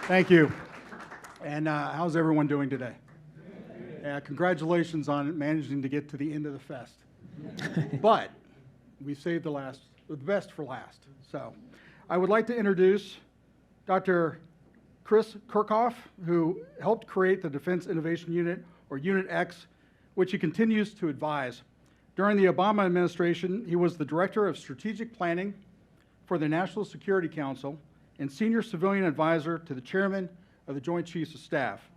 Thank you. And how's everyone doing today? Congratulations on managing to get to the end of the fest. But we saved the best for last. So I would like to introduce Dr. Chris Kirchhoff, who helped create the Defense Innovation Unit, or Unit X, which he continues to advise. During the Obama administration, he was the Director of Strategic Planning for the National Security Council and Senior Civilian Advisor to the Chairman of the Joint Chiefs of Staff.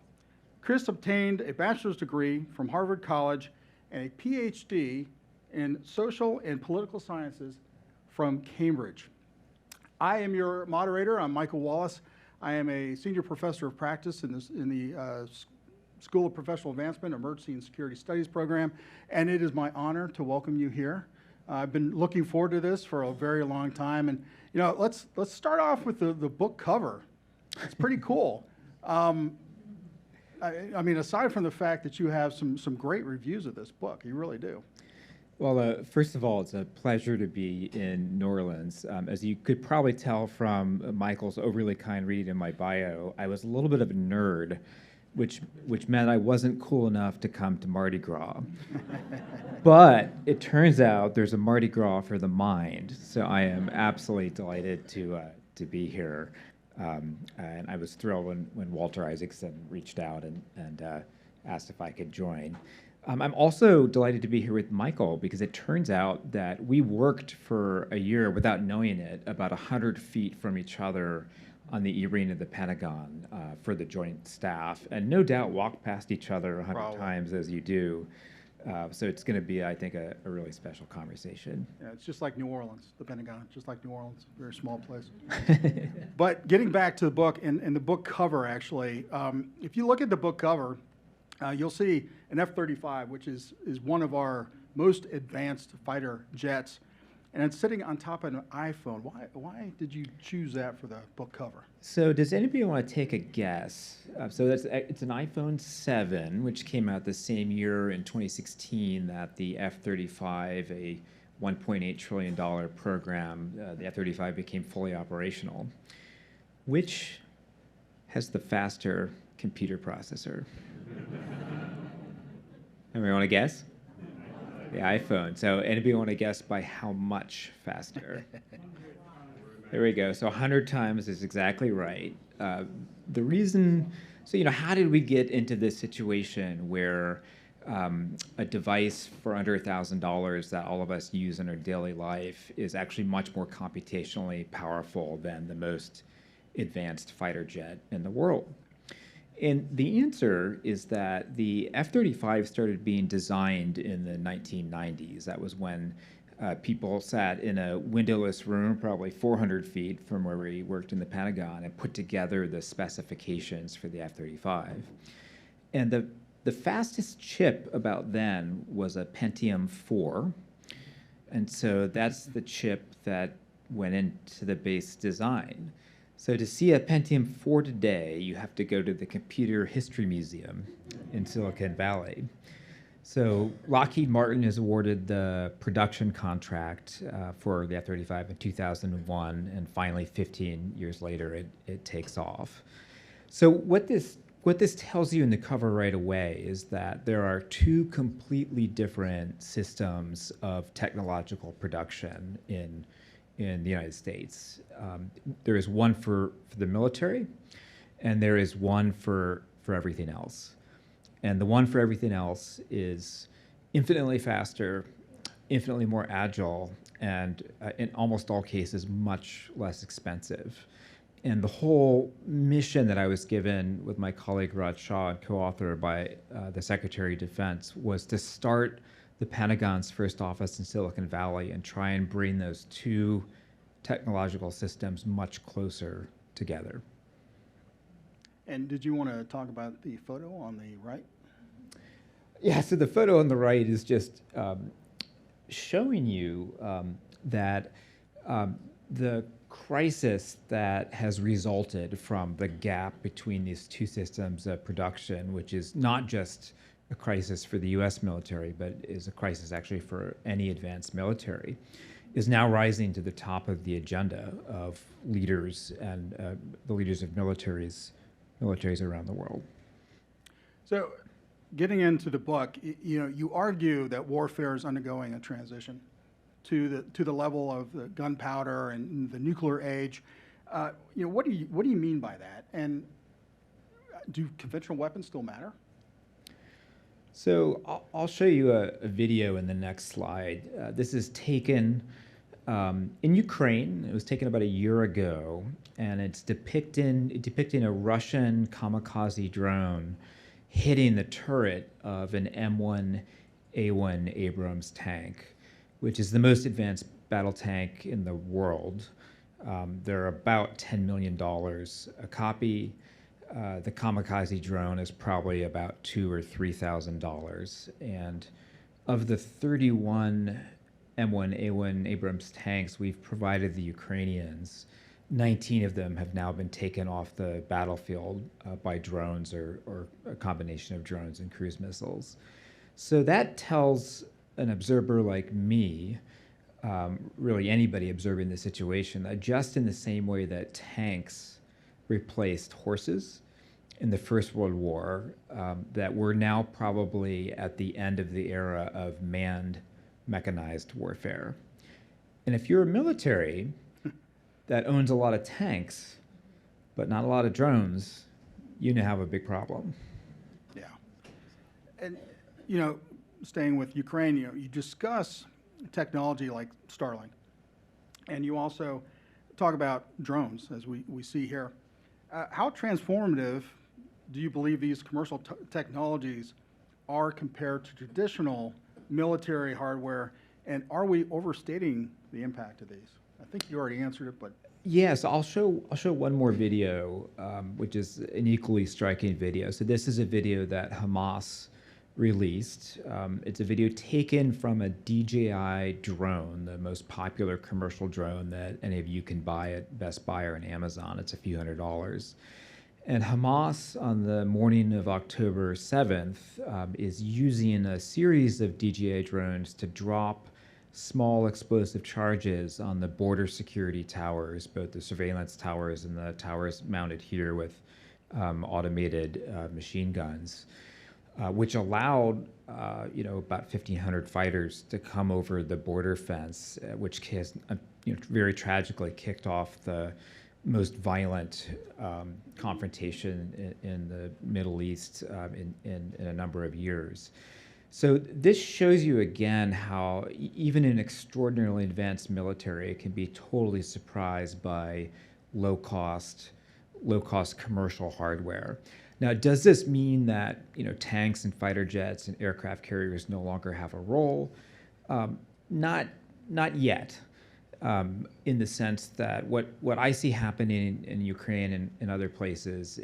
Chris obtained a bachelor's degree from Harvard College and a PhD in Social and Political Sciences from Cambridge. I am your moderator. I'm Michael Wallace. I am a Senior Professor of Practice in the School of Professional Advancement, Emergency and Security Studies program, and it is my honor to welcome you here. I've been looking forward to this for a very long time, and you know, let's start off with the book cover. It's pretty cool. I mean, aside from the fact that you have some great reviews of this book, you really do. Well, first of all, it's a pleasure to be in New Orleans. As you could probably tell from Michael's overly kind reading in my bio, I was a little bit of a nerd, which meant I wasn't cool enough to come to Mardi Gras. But it turns out there's a Mardi Gras for the mind, so I am absolutely delighted to be here. And I was thrilled when Walter Isaacson reached out and asked if I could join. I'm also delighted to be here with Michael because it turns out that we worked for a year without knowing it, about 100 feet from each other on the E-ring of the Pentagon for the Joint Staff, and no doubt walked past each other 100 times as you do. So it's going to be, I think, a really special conversation. Yeah, it's just like New Orleans, the Pentagon, just like New Orleans, very small place. But getting back to the book, and the book cover, actually, if you look at the book cover, you'll see an F-35, which is one of our most advanced fighter jets, and it's sitting on top of an iPhone. Why did you choose that for the book cover? So does anybody want to take a guess? It's an iPhone 7, which came out the same year in 2016 that the F-35, a $1.8 trillion program, the F-35 became fully operational. Which has the faster computer processor? Anybody want to guess? The iPhone. So anybody want to guess by how much faster? There we go. So 100 times is exactly right. The reason, how did we get into this situation where a device for under $1,000 that all of us use in our daily life is actually much more computationally powerful than the most advanced fighter jet in the world? And the answer is that the F-35 started being designed in the 1990s. That was when people sat in a windowless room, probably 400 feet from where we worked in the Pentagon, and put together the specifications for the F-35. And the fastest chip about then was a Pentium 4. And so that's the chip that went into the base design. So to see a Pentium 4 today, you have to go to the Computer History Museum in Silicon Valley. So Lockheed Martin is awarded the production contract for the F-35 in 2001, and finally 15 years later, it takes off. So what this tells you in the cover right away is that there are two completely different systems of technological production in the United States. There is one for the military, and there is one for everything else. And the one for everything else is infinitely faster, infinitely more agile, and in almost all cases, much less expensive. And the whole mission that I was given with my colleague Raj Shah, and co-authored by the Secretary of Defense, was to start the Pentagon's first office in Silicon Valley and try and bring those two technological systems much closer together. And did you want to talk about the photo on the right? Yeah, so the photo on the right is just showing you that the crisis that has resulted from the gap between these two systems of production, which is not just a crisis for the US military, but is a crisis actually for any advanced military, is now rising to the top of the agenda of leaders and the leaders of militaries militaries around the world. So, getting into the book, you argue that warfare is undergoing a transition to the level of the gunpowder and the nuclear age. What do you mean by that? And do conventional weapons still matter? So I'll show you a video in the next slide. This is taken in Ukraine. It was taken about a year ago, and it's depicting a Russian kamikaze drone hitting the turret of an M1A1 Abrams tank, which is the most advanced battle tank in the world. They're about $10 million a copy. The kamikaze drone is probably about $2,000 or $3,000. And of the 31 M1A1 Abrams tanks we've provided the Ukrainians, 19 of them have now been taken off the battlefield by drones or a combination of drones and cruise missiles. So that tells an observer like me, really anybody observing the situation, that just in the same way that tanks replaced horses in the First World War, that we're now probably at the end of the era of manned mechanized warfare. And if you're a military that owns a lot of tanks, but not a lot of drones, you now have a big problem. Yeah. And, staying with Ukraine, you discuss technology like Starlink, and you also talk about drones, as we see here. How transformative do you believe these commercial technologies are compared to traditional military hardware, and are we overstating the impact of these? I think you already answered it, but yes, I'll show one more video, which is an equally striking video. So this is a video that Hamas released. It's a video taken from a DJI drone, the most popular commercial drone that any of you can buy at Best Buy or on Amazon. It's a few $100s. And Hamas, on the morning of October 7th, is using a series of DJI drones to drop small explosive charges on the border security towers, both the surveillance towers and the towers mounted here with automated machine guns, which allowed about 1,500 fighters to come over the border fence, which has very tragically kicked off the most violent confrontation in the Middle East in a number of years. So this shows you again how even an extraordinarily advanced military can be totally surprised by low-cost commercial hardware. Now, does this mean that tanks and fighter jets and aircraft carriers no longer have a role? Not yet. In the sense that what I see happening in Ukraine and other places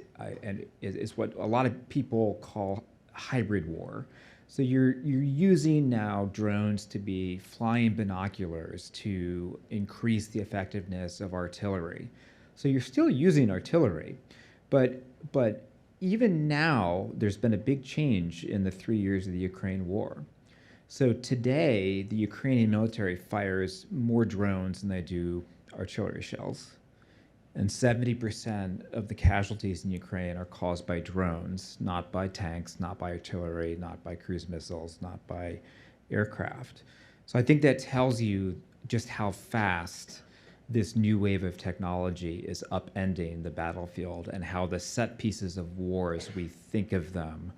is what a lot of people call hybrid war. So you're using now drones to be flying binoculars to increase the effectiveness of artillery. So you're still using artillery, but even now there's been a big change in the 3 years of the Ukraine war. So today, the Ukrainian military fires more drones than they do artillery shells. And 70% of the casualties in Ukraine are caused by drones, not by tanks, not by artillery, not by cruise missiles, not by aircraft. So I think that tells you just how fast this new wave of technology is upending the battlefield, and how the set pieces of war as we think of them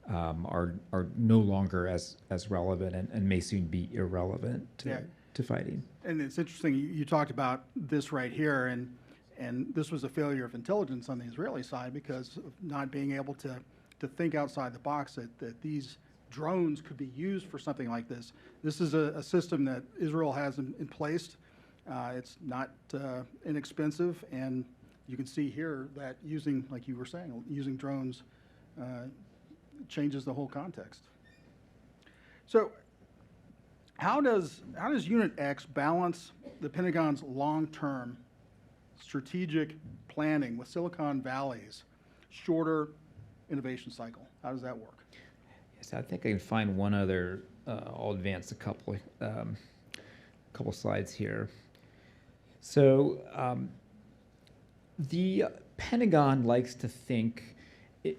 are no longer as relevant and may soon be irrelevant to fighting. And it's interesting, you talked about this right here, and this was a failure of intelligence on the Israeli side because of not being able to think outside the box that these drones could be used for something like this. This is a system that Israel has in place. It's not inexpensive, and you can see here that using, like you were saying, using drones changes the whole context. So how does Unit X balance the Pentagon's long-term strategic planning with Silicon Valley's shorter innovation cycle? How does that work? Yes, I think I can find one other. I'll advance a couple slides here. So The Pentagon likes to think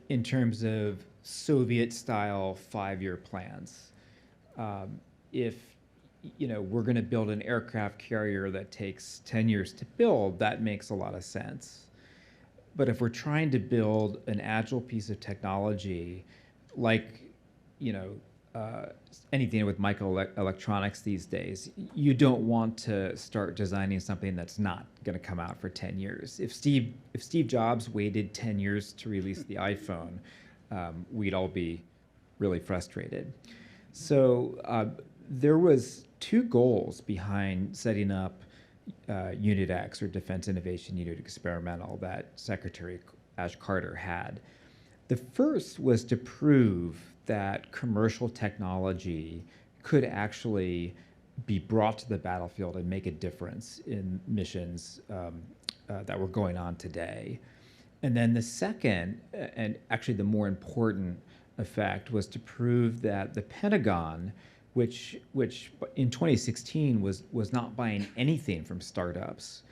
in terms of Soviet-style 5-year plans. If we're going to build an aircraft carrier that takes 10 years to build, that makes a lot of sense. But if we're trying to build an agile piece of technology, like anything with microelectronics these days, you don't want to start designing something that's not going to come out for 10 years. If Steve Jobs waited 10 years to release the iPhone, we'd all be really frustrated. So there was 2 goals behind setting up Unit X, or Defense Innovation Unit Experimental, that Secretary Ash Carter had. The first was to prove that commercial technology could actually be brought to the battlefield and make a difference in missions that were going on today. And then the second, and actually the more important effect, was to prove that the Pentagon, which in 2016 was not buying anything from startups,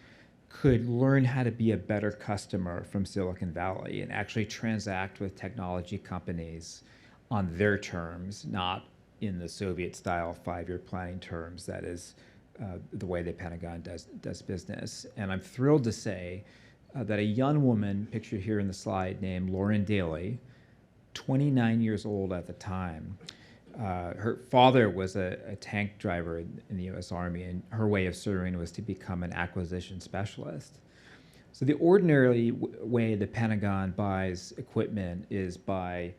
could learn how to be a better customer from Silicon Valley and actually transact with technology companies on their terms, not in the Soviet-style 5-year planning terms. That is the way the Pentagon does business. And I'm thrilled to say that a young woman, pictured here in the slide, named Lauren Daly, 29 years old at the time. Her father was a tank driver in the U.S. Army, and her way of serving was to become an acquisition specialist. So the ordinary way the Pentagon buys equipment is by,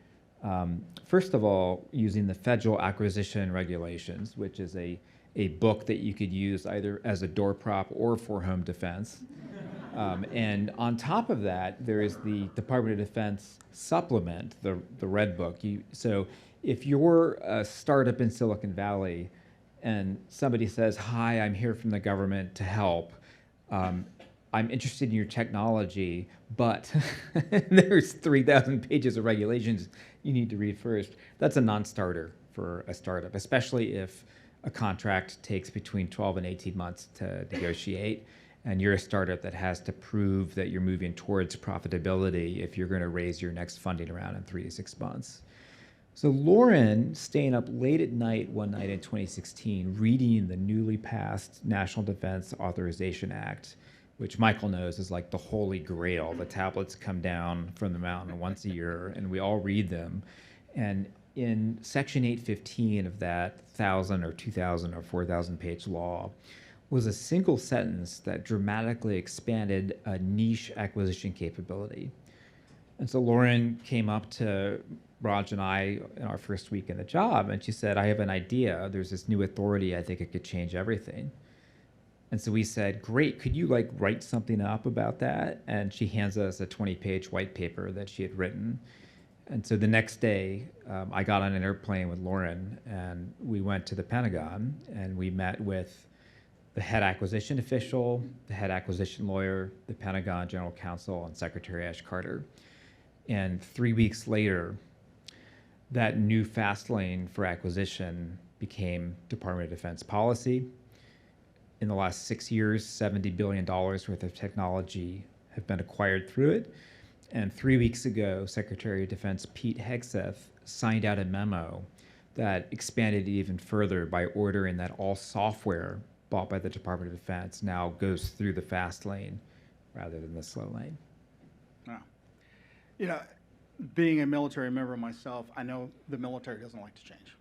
first of all, using the Federal Acquisition Regulations, which is a book that you could use either as a door prop or for home defense. And on top of that, there is the Department of Defense supplement, the Red Book. So if you're a startup in Silicon Valley and somebody says, "Hi, I'm here from the government to help. I'm interested in your technology, but there's 3,000 pages of regulations you need to read first," that's a non-starter for a startup, especially if a contract takes between 12 and 18 months to negotiate, and you're a startup that has to prove that you're moving towards profitability if you're going to raise your next funding round in 3 to 6 months. So Lauren, staying up late at night one night in 2016, reading the newly passed National Defense Authorization Act, which Michael knows is like the holy grail. The tablets come down from the mountain once a year, and we all read them. And in Section 815 of that 1,000 or 2,000 or 4,000 page law was a single sentence that dramatically expanded a niche acquisition capability. And so Lauren came up to Raj and I in our first week in the job, and she said, "I have an idea. There's this new authority. I think it could change everything." And so we said, "Great, could you write something up about that?" And she hands us a 20-page white paper that she had written. And so the next day, I got on an airplane with Lauren, and we went to the Pentagon, and we met with the head acquisition official, the head acquisition lawyer, the Pentagon General Counsel, and Secretary Ash Carter. And 3 weeks later, that new fast lane for acquisition became Department of Defense policy. In the last 6 years, $70 billion worth of technology have been acquired through it. And 3 weeks ago, Secretary of Defense Pete Hegseth signed out a memo that expanded it even further by ordering that all software bought by the Department of Defense now goes through the fast lane rather than the slow lane. Wow. Being a military member myself, I know the military doesn't like to change.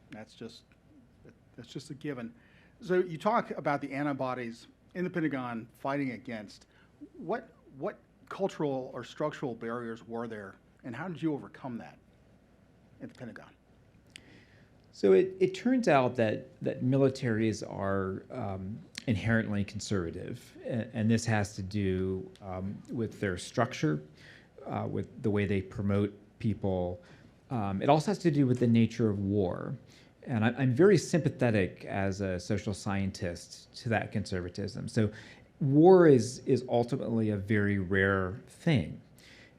That's just a given. So you talk about the antibodies in the Pentagon fighting against. What cultural or structural barriers were there, and how did you overcome that at the Pentagon? So it turns out that militaries are inherently conservative, and this has to do with their structure, with the way they promote people. It also has to do with the nature of war. And I'm very sympathetic as a social scientist to that conservatism. So war is ultimately a very rare thing.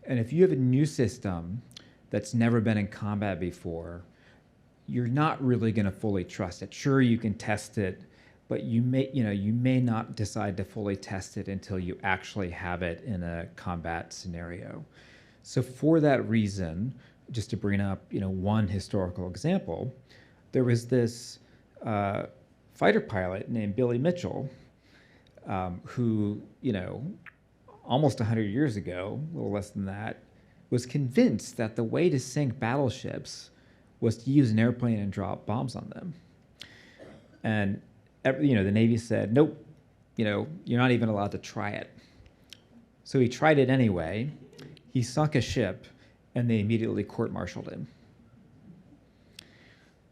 And if you have a new system that's never been in combat before, you're not really going to fully trust it. Sure, you can test it but you may not decide to fully test it until you actually have it in a combat scenario. So for that reason, just to bring up one historical example, there was this fighter pilot named Billy Mitchell, who almost 100 years ago, a little less than that, was convinced that the way to sink battleships was to use an airplane and drop bombs on them. And the Navy said, nope, you're not even allowed to try it. So he tried it anyway. He sunk a ship, and they immediately court-martialed him.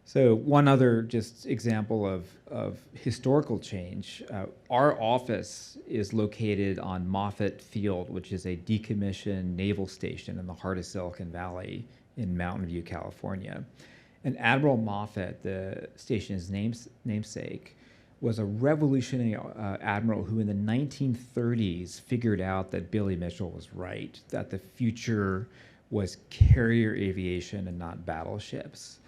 So one other just example of historical change, our office is located on Moffett Field, which is a decommissioned naval station in the heart of Silicon Valley in Mountain View, California. And Admiral Moffett, the station's namesake, was a revolutionary admiral who in the 1930s figured out that Billy Mitchell was right, that the future was carrier aviation and not battleships.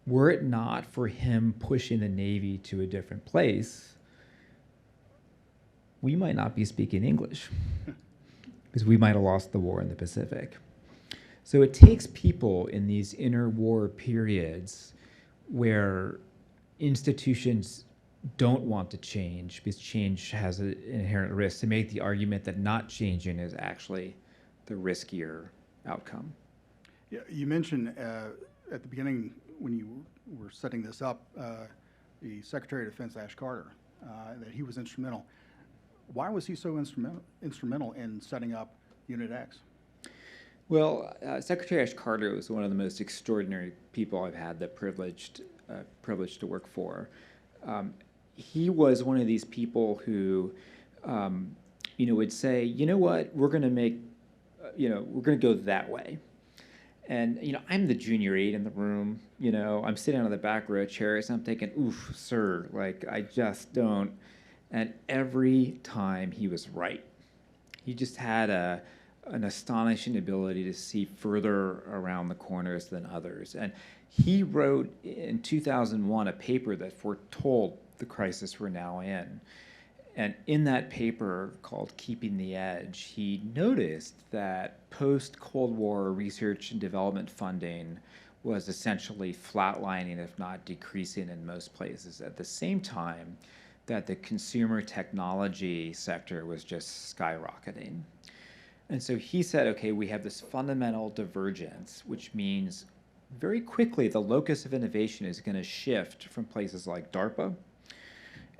Were it not for him pushing the Navy to a different place, we might not be speaking English because we might have lost the war in the Pacific. So it takes people in these interwar periods where institutions don't want to change because change has an inherent risk to make the argument that not changing is actually the riskier outcome. Yeah, you mentioned at the beginning when you were setting this up, the Secretary of Defense, Ash Carter, that he was instrumental. Why was he so instrumental in setting up Unit X? Well, Secretary Ash Carter was one of the most extraordinary people I've had the privilege to work for. He was one of these people who, would say, you know what, we're going to go that way. And, I'm the junior aide in the room, I'm sitting on the back row chairs, I'm thinking, oof, sir, I just don't. And every time he was right. He just had an astonishing ability to see further around the corners than others. And he wrote in 2001 a paper that foretold the crisis we're now in. And in that paper called Keeping the Edge, he noticed that post-Cold War research and development funding was essentially flatlining, if not decreasing in most places, at the same time that the consumer technology sector was just skyrocketing. And so he said, okay, we have this fundamental divergence, which means very quickly the locus of innovation is going to shift from places like DARPA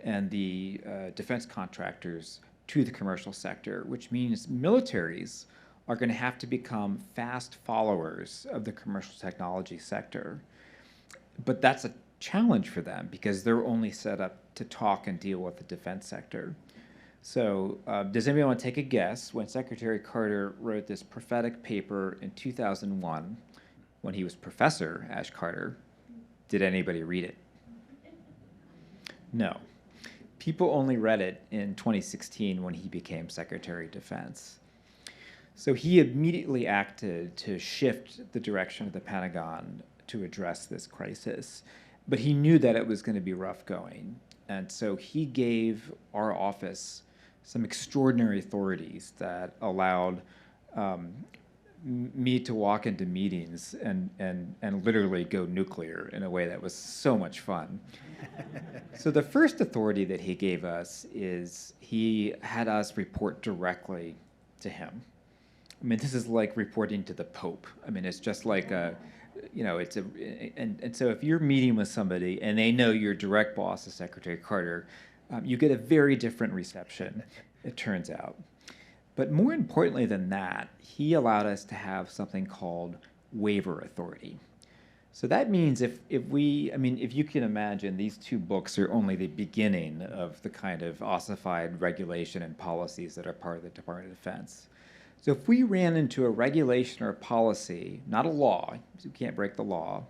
and the defense contractors to the commercial sector, which means militaries are going to have to become fast followers of the commercial technology sector. But that's a challenge for them because they're only set up to talk and deal with the defense sector. So does anybody want to take a guess when Secretary Carter wrote this prophetic paper in 2001, when he was Professor Ash Carter, did anybody read it? No. People only read it in 2016 when he became Secretary of Defense. So he immediately acted to shift the direction of the Pentagon to address this crisis. But he knew that it was going to be rough going. And so he gave our office some extraordinary authorities that allowed me to walk into meetings and literally go nuclear in a way that was so much fun. So the first authority that he gave us is he had us report directly to him. I mean, this is like reporting to the Pope. I mean, it's just like and so if you're meeting with somebody and they know your direct boss is Secretary Carter, you get a very different reception, it turns out. But more importantly than that, he allowed us to have something called waiver authority. So that means if you can imagine, these two books are only the beginning of the kind of ossified regulation and policies that are part of the Department of Defense. So if we ran into a regulation or a policy, not a law, you can't break the law,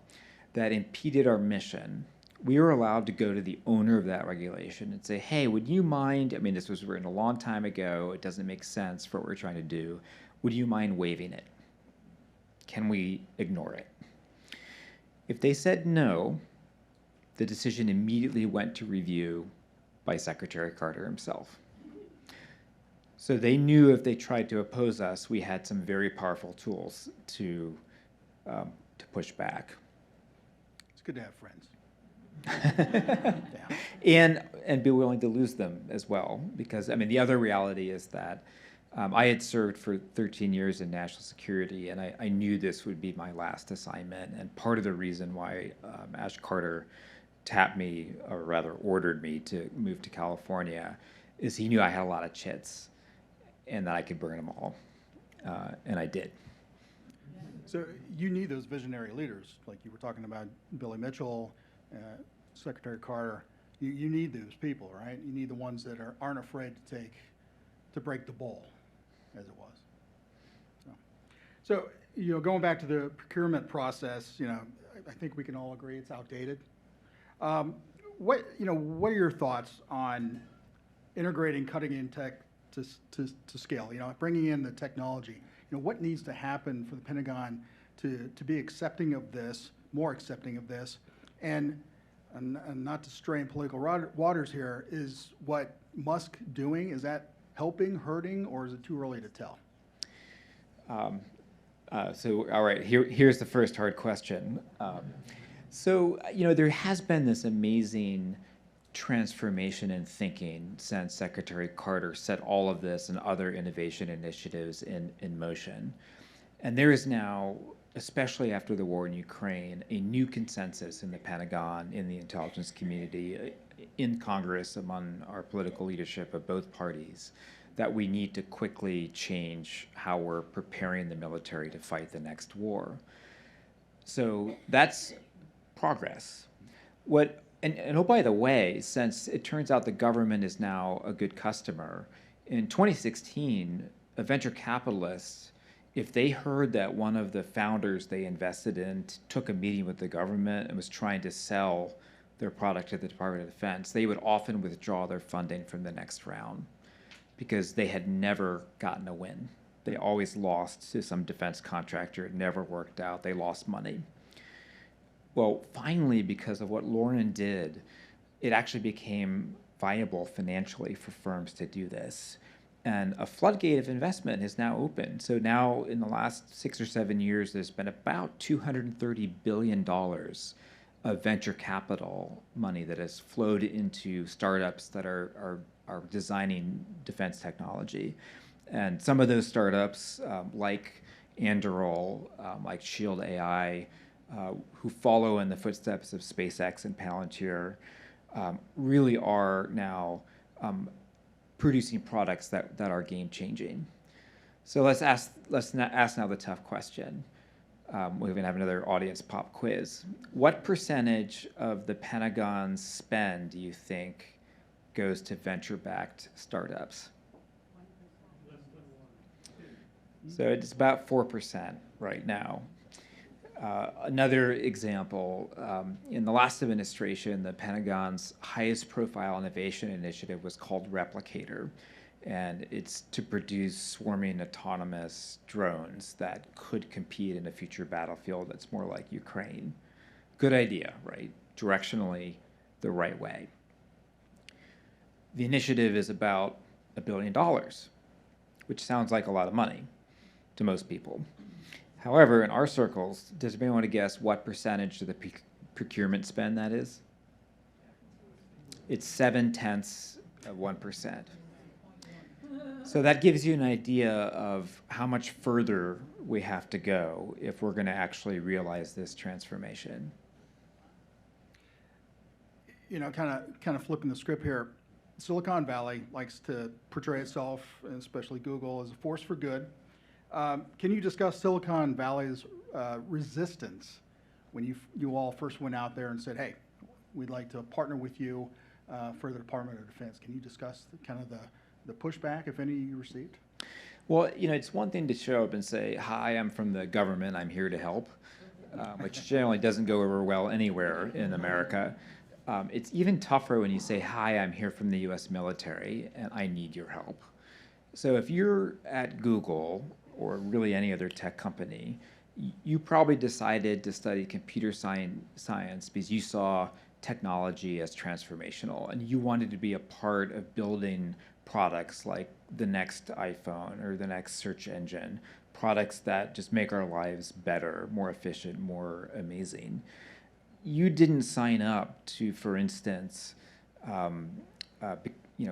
that impeded our mission, we were allowed to go to the owner of that regulation and say, hey, would you mind, this was written a long time ago, it doesn't make sense for what we're trying to do, would you mind waiving it? Can we ignore it? If they said no, the decision immediately went to review by Secretary Carter himself. So they knew if they tried to oppose us, we had some very powerful tools to push back. It's good to have friends. Yeah. And be willing to lose them as well, because I mean the other reality is that I had served for 13 years in national security, and I knew this would be my last assignment. And part of the reason why Ash Carter tapped me, or rather ordered me to move to California, is he knew I had a lot of chits and that I could burn them all, and I did. So you need those visionary leaders, like you were talking about Billy Mitchell, Secretary Carter. You need those people, right? You need the ones that aren't afraid to break the bowl, as it was. So going back to the procurement process, I think we can all agree it's outdated. What are your thoughts on integrating cutting-edge tech to scale? Bringing in the technology. What needs to happen for the Pentagon to be accepting of this, more accepting of this, and not to stray in political waters here, is what Musk doing, is that helping, hurting, or is it too early to tell? So, all right, here's the first hard question. There has been this amazing transformation in thinking since Secretary Carter set all of this and other innovation initiatives in motion. And there is now, especially after the war in Ukraine, a new consensus in the Pentagon, in the intelligence community, in Congress, among our political leadership of both parties, that we need to quickly change how we're preparing the military to fight the next war. So that's progress. And oh, by the way, since it turns out the government is now a good customer, in 2016, a venture capitalist, if they heard that one of the founders they invested in took a meeting with the government and was trying to sell their product to the Department of Defense, they would often withdraw their funding from the next round because they had never gotten a win. They always lost to some defense contractor. It never worked out. They lost money. Well, finally, because of what Lauren did, it actually became viable financially for firms to do this. And a floodgate of investment is now open. So now in the last 6 or 7 years, there's been about $230 billion of venture capital money that has flowed into startups that are designing defense technology. And some of those startups, like Anduril, like Shield AI, who follow in the footsteps of SpaceX and Palantir, really are now producing products that are game-changing. So let's ask now the tough question. We're going to have another audience pop quiz. What percentage of the Pentagon's spend do you think goes to venture-backed startups? So it's about 4% right now. Another example, in the last administration, the Pentagon's highest profile innovation initiative was called Replicator, and it's to produce swarming autonomous drones that could compete in a future battlefield that's more like Ukraine. Good idea, right? Directionally, the right way. The initiative is about $1 billion, which sounds like a lot of money to most people. However, in our circles, does anybody want to guess what percentage of the procurement spend that is? It's 0.7%. So that gives you an idea of how much further we have to go if we're going to actually realize this transformation. Kind of flipping the script here, Silicon Valley likes to portray itself, and especially Google, as a force for good. Can you discuss Silicon Valley's resistance when you all first went out there and said, hey, we'd like to partner with you for the Department of Defense? Can you discuss the pushback, if any, you received? Well, it's one thing to show up and say, hi, I'm from the government, I'm here to help, which generally doesn't go over well anywhere in America. It's even tougher when you say, hi, I'm here from the US military, and I need your help. So if you're at Google, or really any other tech company, you probably decided to study computer science because you saw technology as transformational, and you wanted to be a part of building products like the next iPhone or the next search engine, products that just make our lives better, more efficient, more amazing. You didn't sign up to, for instance,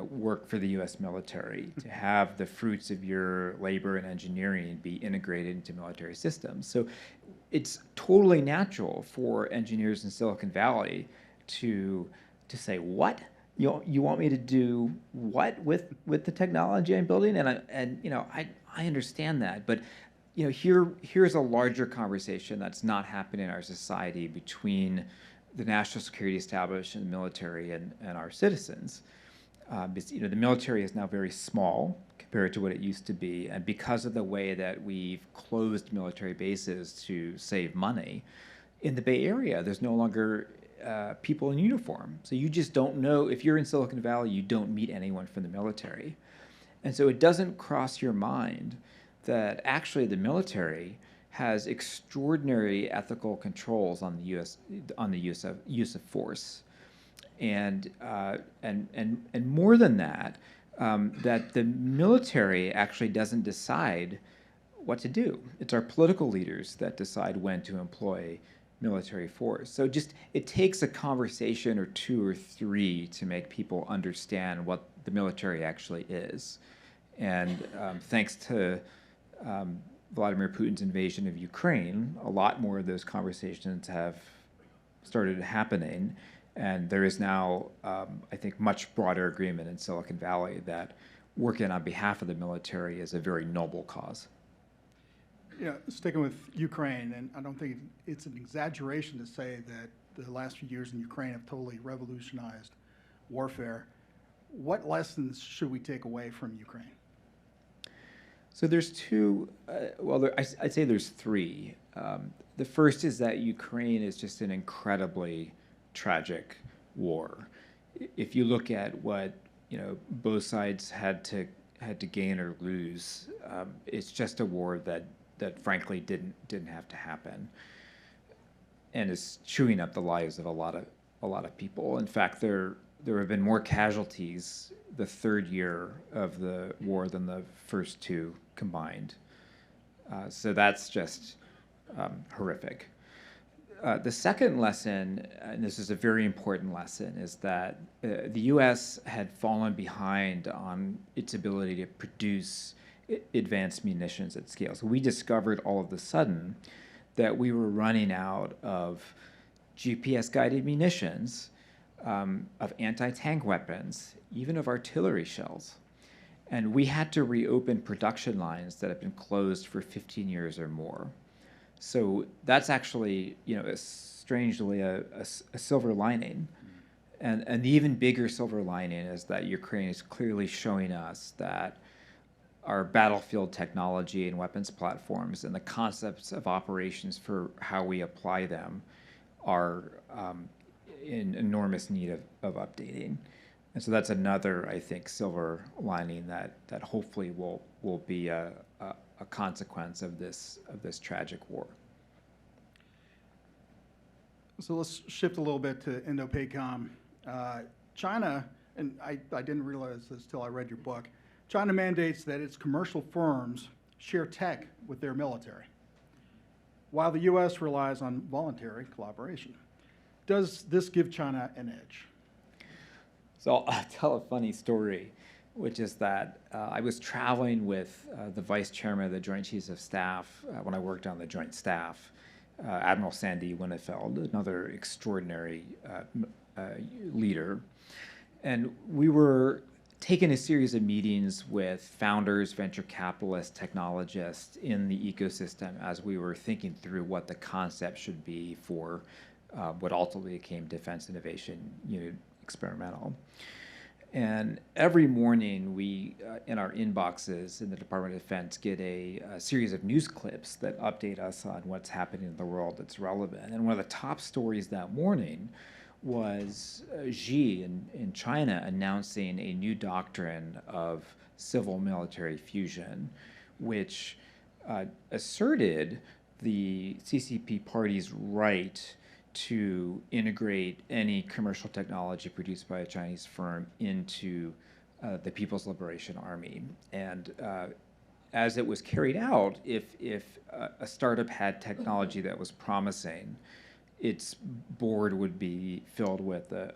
work for the U.S. military, to have the fruits of your labor and engineering be integrated into military systems. So it's totally natural for engineers in Silicon Valley to say, what? You want me to do what with the technology I'm building? I understand that, but here's a larger conversation that's not happening in our society between the national security establishment, the military, and our citizens. The military is now very small compared to what it used to be, and because of the way that we've closed military bases to save money, in the Bay Area, there's no longer people in uniform. So you just don't know, if you're in Silicon Valley, you don't meet anyone from the military. And so it doesn't cross your mind that actually the military has extraordinary ethical controls on the use of force. And more than that, that the military actually doesn't decide what to do. It's our political leaders that decide when to employ military force. So it takes a conversation or two or three to make people understand what the military actually is. And thanks to Vladimir Putin's invasion of Ukraine, a lot more of those conversations have started happening. And there is now, I think, much broader agreement in Silicon Valley that working on behalf of the military is a very noble cause. Yeah, sticking with Ukraine, and I don't think it's an exaggeration to say that the last few years in Ukraine have totally revolutionized warfare. What lessons should we take away from Ukraine? So there's two, I'd say there's three. The first is that Ukraine is just an incredibly tragic war. If you look at what both sides had to gain or lose, it's just a war that frankly didn't have to happen, and is chewing up the lives of a lot of people. In fact, there have been more casualties the third year of the war than the first two combined. So that's just horrific. The second lesson, and this is a very important lesson, is that the U.S. had fallen behind on its ability to produce advanced munitions at scale. So we discovered all of a sudden that we were running out of GPS-guided munitions, of anti-tank weapons, even of artillery shells. And we had to reopen production lines that have been closed for 15 years or more. So that's actually, strangely a silver lining. And the even bigger silver lining is that Ukraine is clearly showing us that our battlefield technology and weapons platforms and the concepts of operations for how we apply them are in enormous need of updating. And so that's another, I think, silver lining that hopefully will be a consequence of this tragic war. So let's shift a little bit to Indo-PACOM. China, and I didn't realize this till I read your book, China mandates that its commercial firms share tech with their military, while the U.S. relies on voluntary collaboration. Does this give China an edge? So I'll tell a funny story, which is that I was traveling with the vice chairman of the Joint Chiefs of Staff when I worked on the Joint Staff, Admiral Sandy Winnefeld, another extraordinary leader. And we were taking a series of meetings with founders, venture capitalists, technologists in the ecosystem as we were thinking through what the concept should be for what ultimately became Defense Innovation Unit Experimental. And every morning we, in our inboxes in the Department of Defense, get a series of news clips that update us on what's happening in the world that's relevant. And one of the top stories that morning was Xi in China announcing a new doctrine of civil-military fusion, which asserted the CCP party's right to integrate any commercial technology produced by a Chinese firm into the People's Liberation Army. And as it was carried out, if a startup had technology that was promising, its board would be filled with a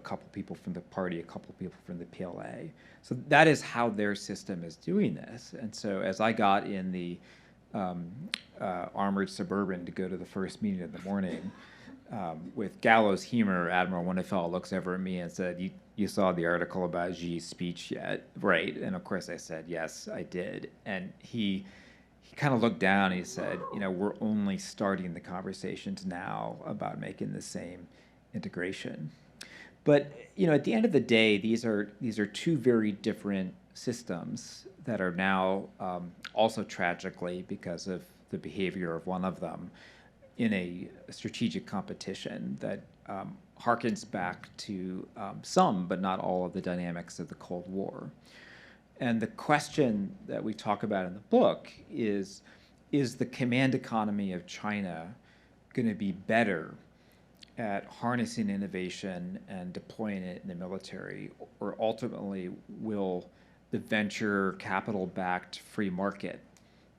couple people from the party, a couple people from the PLA. So that is how their system is doing this. And so as I got in the armored Suburban to go to the first meeting in the morning, with gallows humor, Admiral Winnefeld looks over at me and said, you saw the article about Xi's speech yet, right? And of course I said, yes, I did. And he kind of looked down and he said, we're only starting the conversations now about making the same integration. But at the end of the day, these are two very different systems that are now also tragically, because of the behavior of one of them, in a strategic competition that harkens back to some, but not all, of the dynamics of the Cold War. And the question that we talk about in the book is the command economy of China going to be better at harnessing innovation and deploying it in the military, or ultimately will the venture capital-backed free market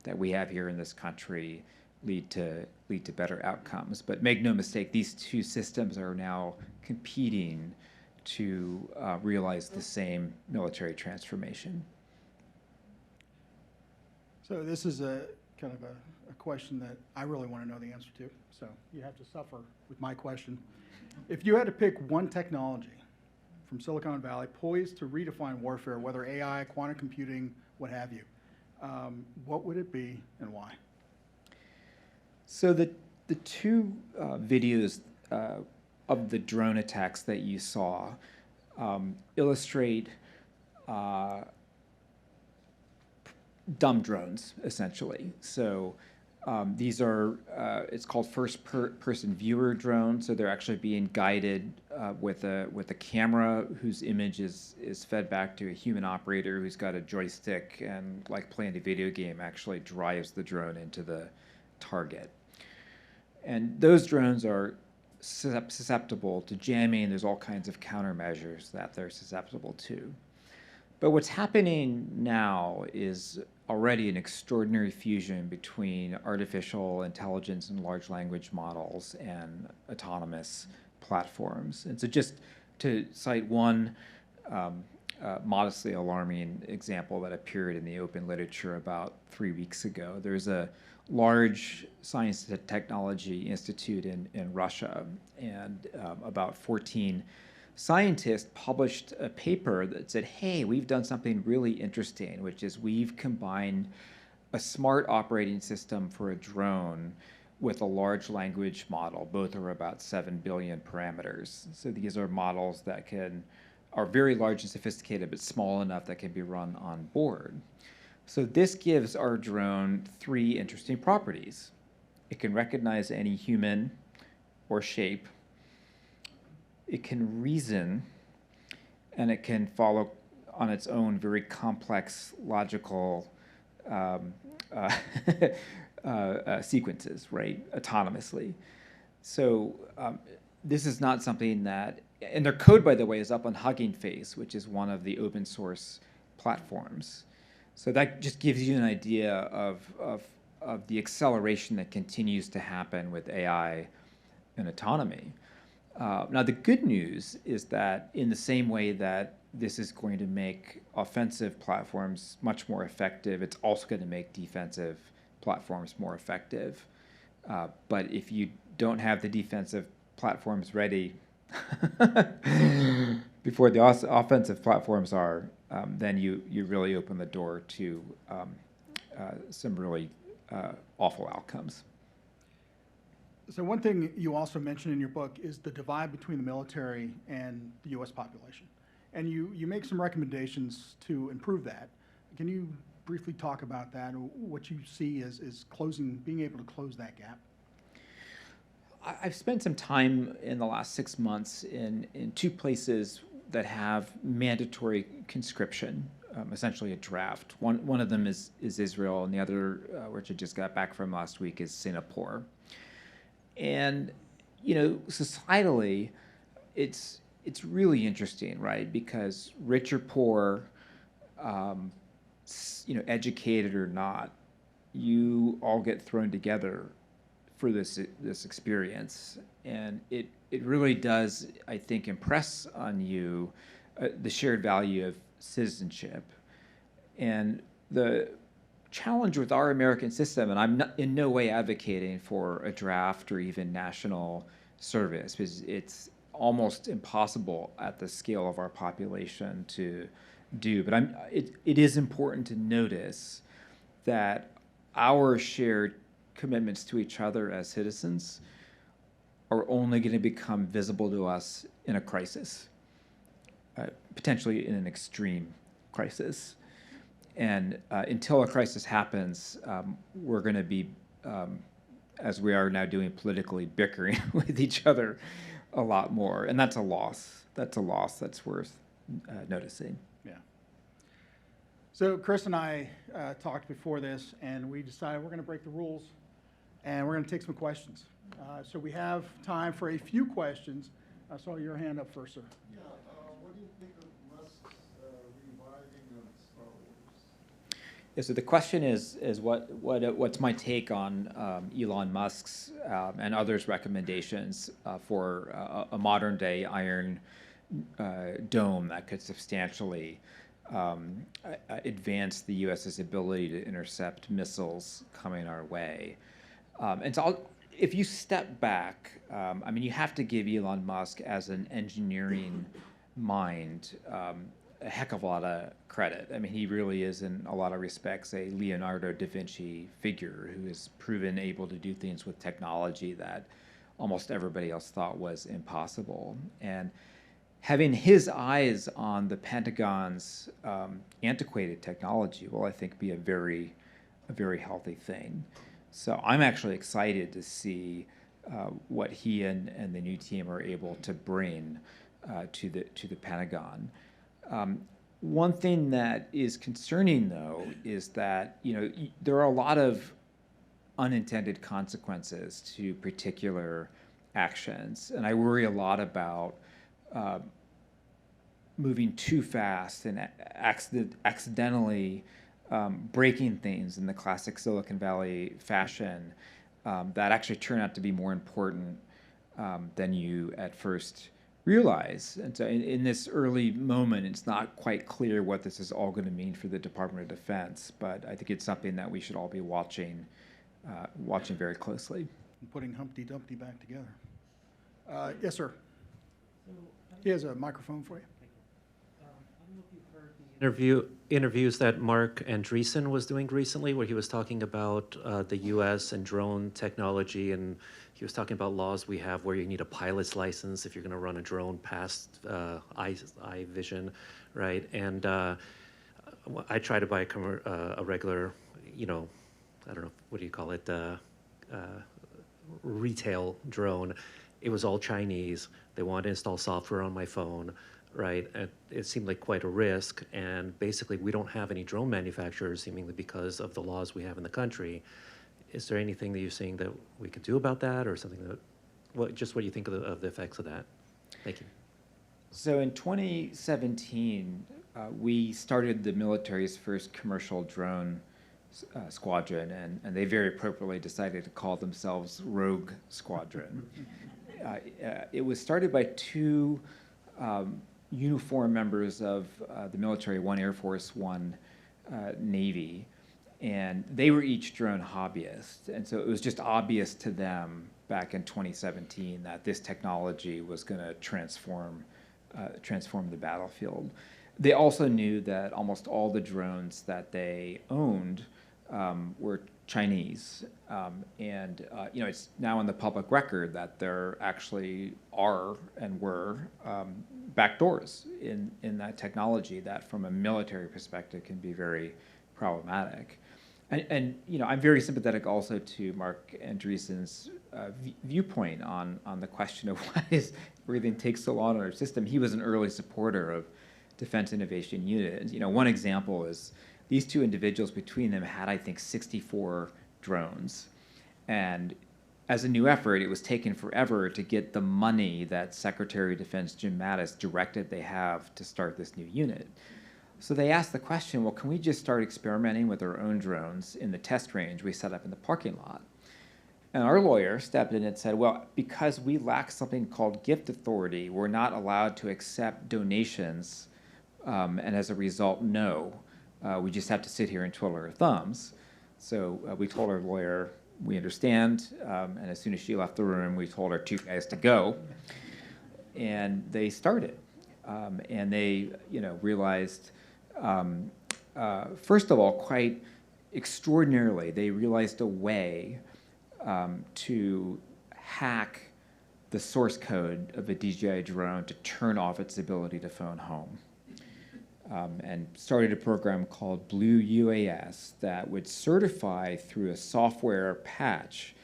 that we have here in this country lead to better outcomes? But make no mistake, these two systems are now competing to realize the same military transformation. So this is a kind of a question that I really want to know the answer to. So you have to suffer with my question. If you had to pick one technology from Silicon Valley poised to redefine warfare, whether AI, quantum computing, what have you, what would it be and why? So the two videos of the drone attacks that you saw illustrate dumb drones, essentially. So these are, it's called first-person viewer drones. So they're actually being guided with a camera whose image is fed back to a human operator who's got a joystick and, like playing a video game, actually drives the drone into the target. And those drones are susceptible to jamming. There's all kinds of countermeasures that they're susceptible to. But what's happening now is already an extraordinary fusion between artificial intelligence and large language models and autonomous platforms. And so just to cite one modestly alarming example that appeared in the open literature about 3 weeks ago, there's a large science and technology institute in Russia, and about 14 scientists published a paper that said, hey, we've done something really interesting, which is we've combined a smart operating system for a drone with a large language model. Both are about 7 billion parameters. So these are models that are very large and sophisticated, but small enough that can be run on board. So this gives our drone 3 interesting properties. It can recognize any human or shape. It can reason, and it can follow on its own very complex logical sequences, right, autonomously. So this is not something that, and their code, by the way, is up on Hugging Face, which is one of the open source platforms. So that just gives you an idea of the acceleration that continues to happen with AI and autonomy. Now, the good news is that in the same way that this is going to make offensive platforms much more effective, it's also going to make defensive platforms more effective. But if you don't have the defensive platforms ready before the offensive platforms are, then you really open the door to some really awful outcomes. So one thing you also mentioned in your book is the divide between the military and the U.S. population. And you make some recommendations to improve that. Can you briefly talk about that, or what you see as being able to close that gap? I've spent some time in the last 6 months in 2 places that have mandatory conscription, essentially a draft. One of them is Israel, and the other, which I just got back from last week, is Singapore. And societally, it's really interesting, right? Because rich or poor, educated or not, you all get thrown together for this experience, and it really does, I think, impress on you the shared value of citizenship. And the challenge with our American system, and I'm not in no way advocating for a draft or even national service, because it's almost impossible at the scale of our population to do. But it is important to notice that our shared commitments to each other as citizens are only going to become visible to us in a crisis, potentially in an extreme crisis. And until a crisis happens, we're going to be, as we are now doing politically, bickering with each other a lot more. And that's a loss. That's a loss that's worth noticing. Yeah. So Chris and I talked before this, and we decided we're going to break the rules, and we're going to take some questions. So we have time for a few questions. I saw your hand up first, sir. Yeah, what do you think of Musk's reviving of Star Wars? Yeah, so the question is what's my take on Elon Musk's and others' recommendations for a modern day Iron Dome that could substantially advance the U.S.'s ability to intercept missiles coming our way. And so if you step back, you have to give Elon Musk as an engineering mind a heck of a lot of credit. He really is, in a lot of respects, a Leonardo da Vinci figure who has proven able to do things with technology that almost everybody else thought was impossible. And having his eyes on the Pentagon's antiquated technology will, I think, be a very healthy thing. So I'm actually excited to see what he and the new team are able to bring to the Pentagon. One thing that is concerning, though, is that there are a lot of unintended consequences to particular actions, and I worry a lot about moving too fast and accidentally breaking things in the classic Silicon Valley fashion that actually turn out to be more important than you at first realize. And so in this early moment, it's not quite clear what this is all going to mean for the Department of Defense, but I think it's something that we should all be watching very closely. And putting Humpty Dumpty back together. Yes, sir. He has a microphone for you. I don't know if you've heard the interviews that Mark Andreessen was doing recently, where he was talking about the U.S. and drone technology, and he was talking about laws we have where you need a pilot's license if you're going to run a drone past eye vision, right? And I tried to buy a regular, I don't know, what do you call it, retail drone. It was all Chinese. They wanted to install software on my phone, right? And it seemed like quite a risk. And basically, we don't have any drone manufacturers, seemingly because of the laws we have in the country. Is there anything that you're seeing that we could do about that, or something that, what do you think of the effects of that? Thank you. So in 2017, we started the military's first commercial drone squadron, and they very appropriately decided to call themselves Rogue Squadron. It was started by two uniformed members of the military, one Air Force, one Navy, and they were each drone hobbyists. And so it was just obvious to them back in 2017 that this technology was going to transform the battlefield. They also knew that almost all the drones that they owned were Chinese, and it's now in the public record that there actually are and were backdoors in that technology that, from a military perspective, can be very problematic. And I'm very sympathetic also to Mark Andreessen's viewpoint on the question of why everything takes so long in our system. He was an early supporter of Defense Innovation Unit. One example is these two individuals, between them, had, I think, 64 drones. And as a new effort, it was taken forever to get the money that Secretary of Defense Jim Mattis directed they have to start this new unit. So they asked the question, well, can we just start experimenting with our own drones in the test range we set up in the parking lot? And our lawyer stepped in and said, well, because we lack something called gift authority, we're not allowed to accept donations, and as a result, no. We just have to sit here and twiddle our thumbs. So we told our lawyer, we understand, and as soon as she left the room, we told our two guys to go. And they started. And they, realized, first of all, quite extraordinarily, they realized a way to hack the source code of a DJI drone to turn off its ability to phone home. And started a program called Blue UAS that would certify through a software patch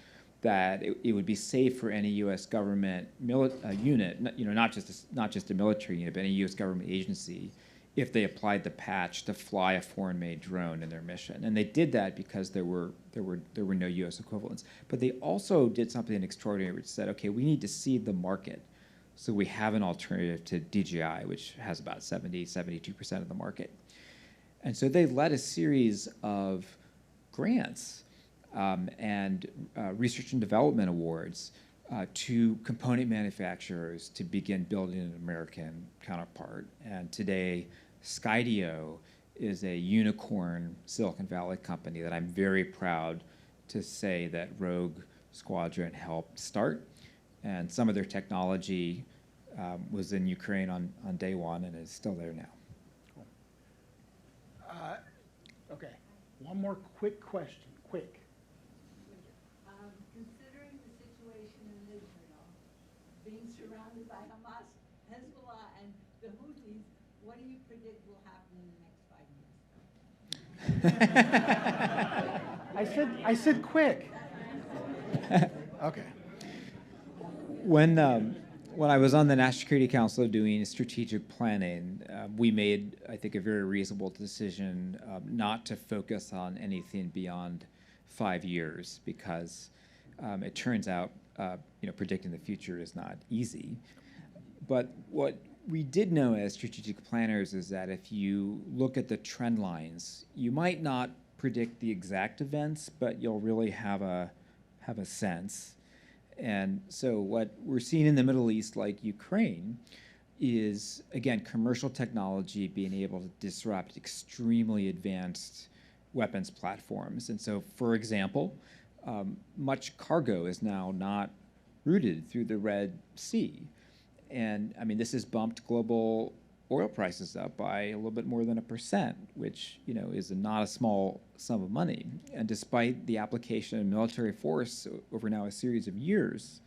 that it would be safe for any U.S. government unit, not just a military unit, but any U.S. government agency, if they applied the patch to fly a foreign-made drone in their mission. And they did that because there were no U.S. equivalents. But they also did something extraordinary, which said, okay, we need to seed the market. So we have an alternative to DJI, which has about 72% of the market. And so they led a series of grants and research and development awards to component manufacturers to begin building an American counterpart. And today, Skydio is a unicorn Silicon Valley company that I'm very proud to say that Rogue Squadron helped start. And some of their technology was in Ukraine on day one and is still there now. Cool. Okay, one more quick question, quick. Considering the situation in Israel, being surrounded by Hamas, Hezbollah, and the Houthis, what do you predict will happen in the next 5 years? I said quick. Okay. When I was on the National Security Council doing strategic planning, we made, I think, a very reasonable decision not to focus on anything beyond 5 years because it turns out, predicting the future is not easy. But what we did know as strategic planners is that if you look at the trend lines, you might not predict the exact events, but you'll really have a sense. And so what we're seeing in the Middle East, like Ukraine, is, again, commercial technology being able to disrupt extremely advanced weapons platforms. And so, for example, much cargo is now not routed through the Red Sea. And, I mean, this has bumped global oil prices up by a little bit more than 1%, which, is not a small sum of money. And despite the application of military force over now a series of years,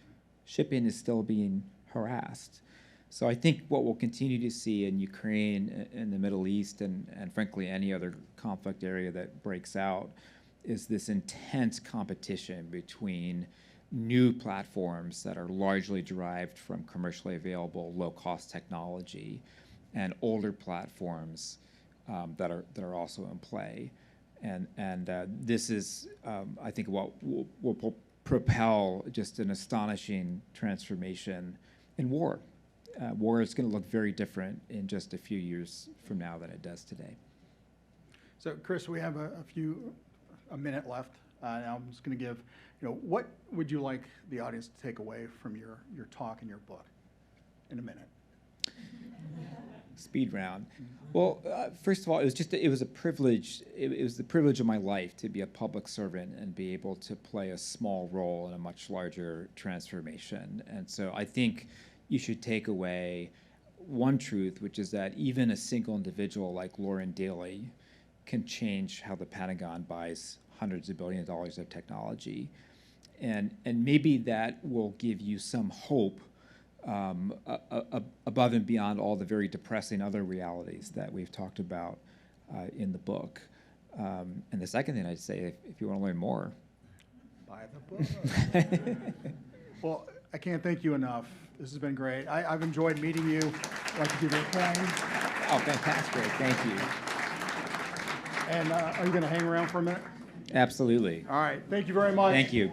shipping is still being harassed. So I think what we'll continue to see in Ukraine and the Middle East and frankly any other conflict area that breaks out is this intense competition between new platforms that are largely derived from commercially available low-cost technology and older platforms that are also in play. And this is, I think, what will propel just an astonishing transformation in war. War is going to look very different in just a few years from now than it does today. So, Chris, we have a minute left. Now I'm just going to give, what would you like the audience to take away from your talk and your book in a minute? Speed round. Well, first of all, it was a privilege. It was the privilege of my life to be a public servant and be able to play a small role in a much larger transformation. And so I think you should take away one truth, which is that even a single individual like Lauren Daly can change how the Pentagon buys hundreds of billions of dollars of technology. And maybe that will give you some hope above and beyond all the very depressing other realities that we've talked about in the book. And the second thing I'd say, if you want to learn more, buy the book. Well, I can't thank you enough. This has been great. I've enjoyed meeting you. I'd like to give you a coin. Oh, fantastic. Thank you. And are you going to hang around for a minute? Absolutely. All right. Thank you very much. Thank you.